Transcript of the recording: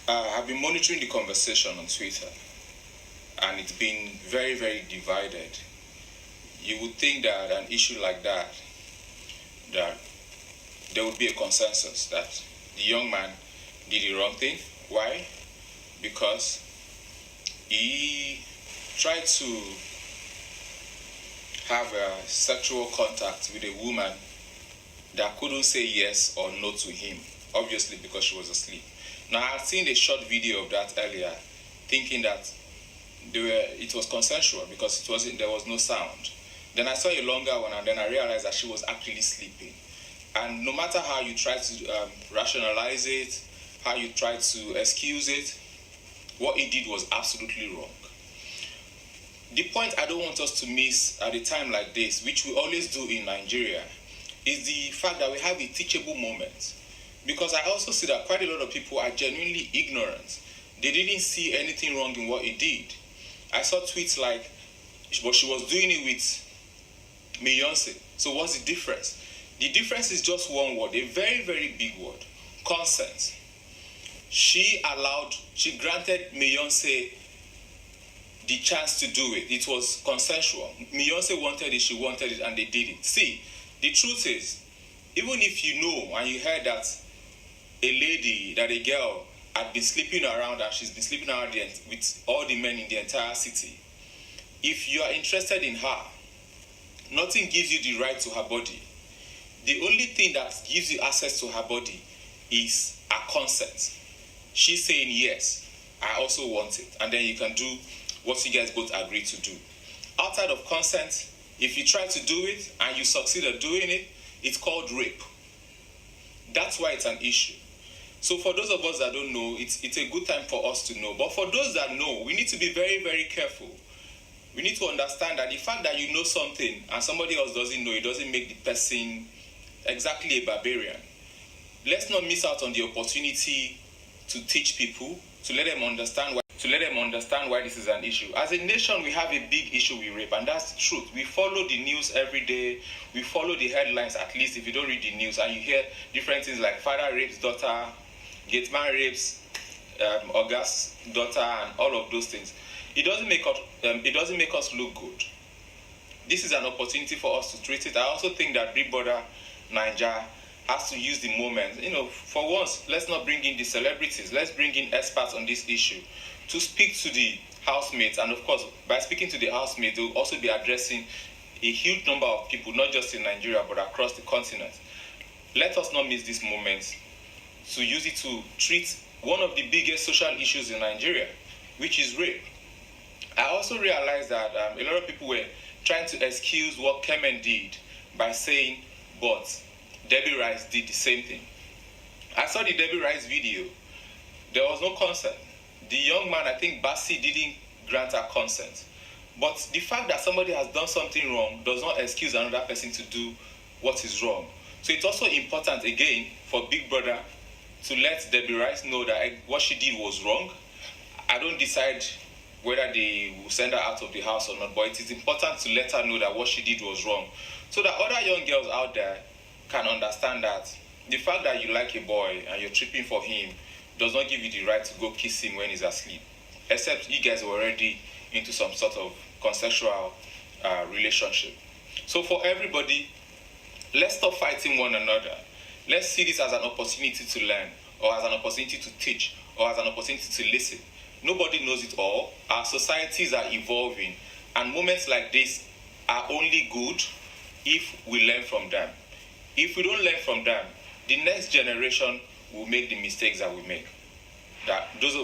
I've been monitoring the conversation on Twitter, and it's been very, very divided. You would think that an issue like that there would be a consensus that the young man did the wrong thing. Why? Because he tried to have a sexual contact with a woman that couldn't say yes or no to him, obviously because she was asleep. Now, I had seen a short video of that earlier, thinking that it was consensual because there was no sound. Then I saw a longer one, and then I realized that she was actually sleeping. And no matter how you try to rationalize it, how you try to excuse it, what he did was absolutely wrong. The point I don't want us to miss at a time like this, which we always do in Nigeria, is the fact that we have a teachable moment. Because I also see that quite a lot of people are genuinely ignorant. They didn't see anything wrong in what he did. I saw tweets like, but she was doing it with Beyonce. So what's the difference? The difference is just one word, a very, very big word: consent. She granted Beyonce the chance to do it. It was consensual. Beyonce wanted it, she wanted it, and they did it. See, the truth is, even if you know and you heard that a girl had been sleeping around and she's been sleeping around with all the men in the entire city, if you are interested in her, nothing gives you the right to her body. The only thing that gives you access to her body is her consent. She's saying, yes, I also want it. And then you can do what you guys both agree to do. Outside of consent, if you try to do it and you succeed at doing it, it's called rape. That's why it's an issue. So for those of us that don't know, it's a good time for us to know. But for those that know, we need to be very, very careful. We need to understand that the fact that you know something and somebody else doesn't know, it doesn't make the person exactly a barbarian. Let's not miss out on the opportunity to teach people, to let them understand why this is an issue. As a nation, we have a big issue with rape, and that's the truth. We follow the news every day. We follow the headlines, at least if you don't read the news, and you hear different things like father rapes daughter, gate man rapes August's daughter, and all of those things. It doesn't make us look good. This is an opportunity for us to treat it. I also think that Big Brother Naija has to use the moment. For once, let's not bring in the celebrities. Let's bring in experts on this issue to speak to the housemates. And of course, by speaking to the housemates, they'll also be addressing a huge number of people, not just in Nigeria, but across the continent. Let us not miss this moment to use it to treat one of the biggest social issues in Nigeria, which is rape. I also realized that a lot of people were trying to excuse what Kemen did by saying, but Debbie Rice did the same thing. I saw the Debbie Rice video. There was no consent. The young man, I think Bassi, didn't grant her consent. But the fact that somebody has done something wrong does not excuse another person to do what is wrong. So it's also important, again, for Big Brother to let Debbie Rice know that what she did was wrong. I don't decide whether they will send her out of the house or not, but it is important to let her know that what she did was wrong, so that other young girls out there can understand that the fact that you like a boy and you're tripping for him does not give you the right to go kiss him when he's asleep, except you guys were already into some sort of consensual relationship. So for everybody, let's stop fighting one another. Let's see this as an opportunity to learn, or as an opportunity to teach, or as an opportunity to listen. Nobody knows it all. Our societies are evolving, and moments like this are only good if we learn from them. If we don't learn from them, the next generation will make the mistakes that we make. Those